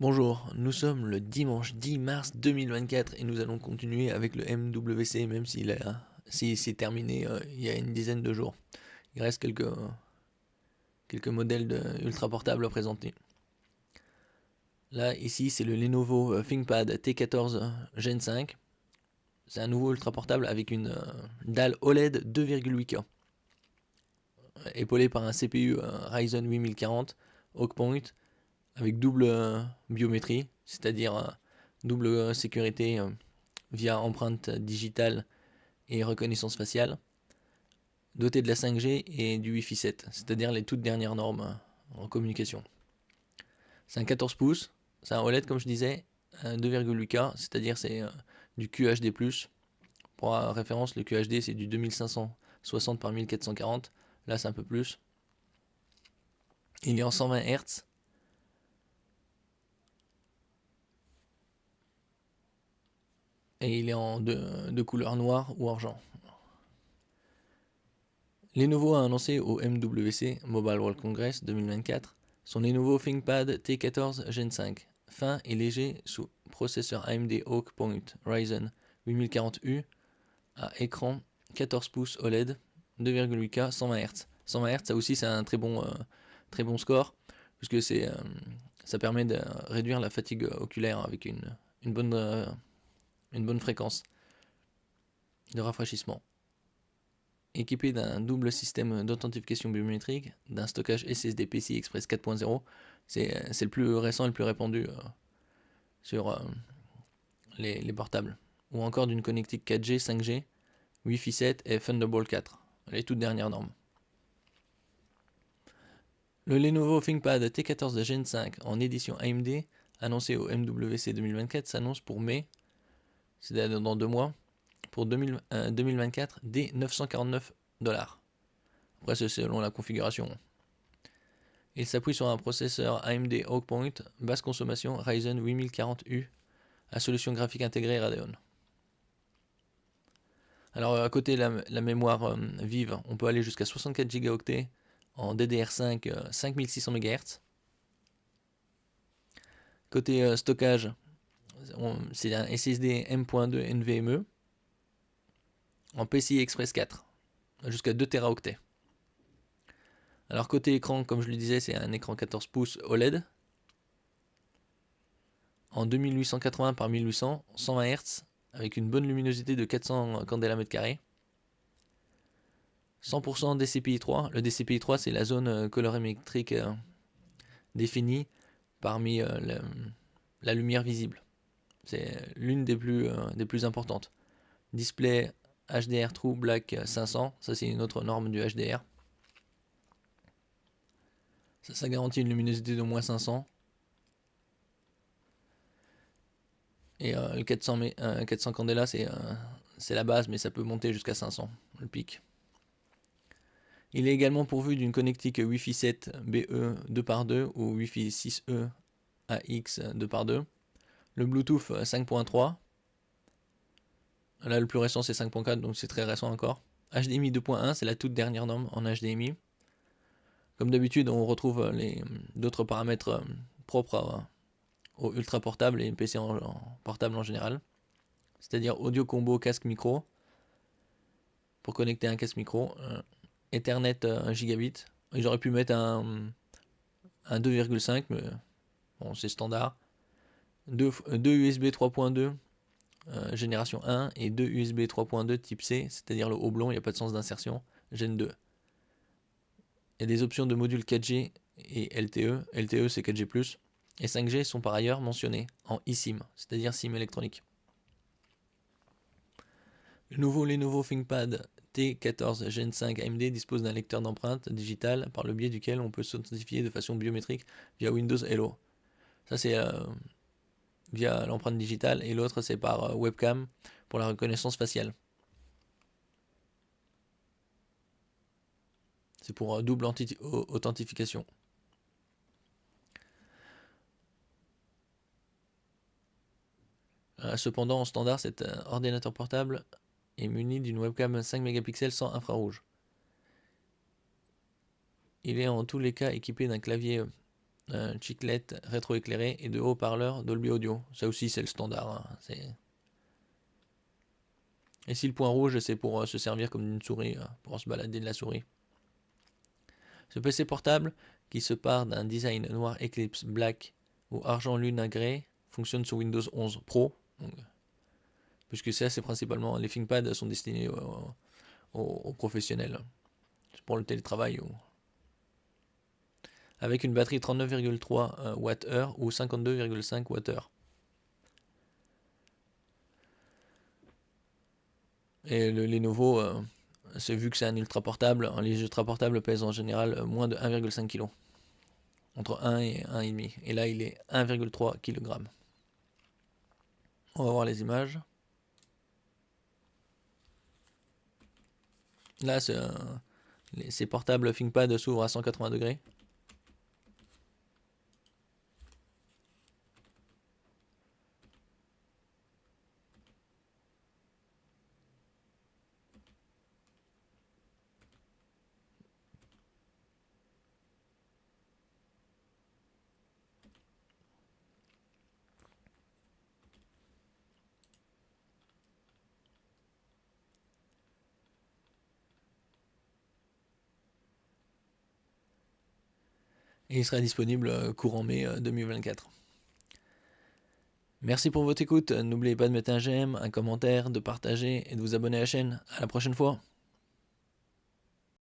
Bonjour, nous sommes le dimanche 10 mars 2024 et nous allons continuer avec le MWC même s'il s'est terminé il y a une dizaine de jours. Il reste quelques modèles ultra portables à présenter. Là, ici, c'est le Lenovo ThinkPad T14 Gen 5. C'est un nouveau ultra portable avec une dalle OLED 2,8K, épaulé par un CPU Ryzen 8040 Hawk Point avec double biométrie, c'est-à-dire double sécurité via empreinte digitale et reconnaissance faciale, doté de la 5G et du Wi-Fi 7, c'est-à-dire les toutes dernières normes en communication. C'est un 14 pouces, c'est un OLED comme je disais, 2,8K, c'est-à-dire c'est du QHD+. Pour référence, le QHD c'est du 2560 par 1440, là c'est un peu plus. Il est en 120 Hz. Et il est en de couleur noire ou argent. Lenovo a annoncé au MWC Mobile World Congress 2024 son Lenovo ThinkPad T14 Gen 5, fin et léger sous processeur AMD Hawk Point Ryzen 8040U à écran 14 pouces OLED 2,8K 120 Hz. 120 Hz, ça aussi c'est un très bon score puisque ça permet de réduire la fatigue oculaire avec une bonne fréquence de rafraîchissement. Équipé d'un double système d'authentification biométrique, d'un stockage SSD PCI Express 4.0, c'est le plus récent et le plus répandu sur les portables, ou encore d'une connectique 4G, 5G, Wi-Fi 7 et Thunderbolt 4, les toutes dernières normes. Le Lenovo ThinkPad T14 Gen 5 en édition AMD, annoncé au MWC 2024, s'annonce pour mai, c'est-à-dire dans 2 mois, pour 2024 dès 949 $. Après, c'est selon la configuration. Il s'appuie sur un processeur AMD Hawk Point, basse consommation Ryzen 8040U, à solution graphique intégrée Radeon. Alors, à côté de la mémoire vive, on peut aller jusqu'à 64 Go en DDR5 5600 MHz. Côté stockage, c'est un SSD M.2 NVMe en PCI Express 4, jusqu'à 2 Teraoctets. Alors côté écran, comme je le disais, c'est un écran 14 pouces OLED en 2880 par 1800, 120 Hz, avec une bonne luminosité de 400 candela mètre carré. 100% DCPI3. Le DCPI3, c'est la zone colorimétrique définie parmi la lumière visible. C'est l'une des plus importantes. Display HDR True Black 500, ça c'est une autre norme du HDR. Ça garantit une luminosité d'au moins 500. Et le 400 candela, c'est la base, mais ça peut monter jusqu'à 500, le pic. Il est également pourvu d'une connectique Wi-Fi 7 BE 2x2 ou Wi-Fi 6E AX 2x2. Le Bluetooth 5.3. Là, le plus récent, c'est 5.4, donc c'est très récent encore. HDMI 2.1, c'est la toute dernière norme en HDMI. Comme d'habitude, on retrouve d'autres paramètres propres au ultra portable et PC en portable en général. C'est-à-dire audio combo casque micro pour connecter un casque micro. Ethernet 1 gigabit. J'aurais pu mettre un 2,5, mais bon, c'est standard. 2 USB 3.2 génération 1 et 2 USB 3.2 type C, c'est-à-dire le houblon, il n'y a pas de sens d'insertion, Gen 2. Il y a des options de module 4G et LTE. LTE c'est 4G+. Et 5G sont par ailleurs mentionnés en eSIM, c'est-à-dire SIM électronique. Le nouveau Lenovo ThinkPad T14 Gen 5 AMD dispose d'un lecteur d'empreintes digitales par le biais duquel on peut s'authentifier de façon biométrique via Windows Hello. Ça c'est via l'empreinte digitale et l'autre c'est par webcam pour la reconnaissance faciale. C'est pour double authentification. Cependant, en standard, cet ordinateur portable est muni d'une webcam 5 mégapixels sans infrarouge. Il est en tous les cas équipé d'un clavier un chiclet rétroéclairé et de haut-parleurs Dolby Audio. Ça aussi, c'est le standard. Hein. Et si le point rouge, c'est pour se servir comme une souris, pour se balader de la souris. Ce PC portable, qui se part d'un design noir Eclipse Black ou argent Luna Grey, fonctionne sur Windows 11 Pro. Donc, puisque ça, c'est principalement, les ThinkPads sont destinés aux professionnels. C'est pour le télétravail. Avec une batterie 39,3 Wh ou 52,5 Wh. Et le Lenovo, c'est vu que c'est un ultra portable, les ultra portables pèsent en général moins de 1,5 kg. Entre 1 et 1,5. Et là, il est 1,3 kg. On va voir les images. Là, ces portables ThinkPad s'ouvrent à 180 degrés. Et il sera disponible courant mai 2024. Merci pour votre écoute. N'oubliez pas de mettre un j'aime, un commentaire, de partager et de vous abonner à la chaîne. À la prochaine fois.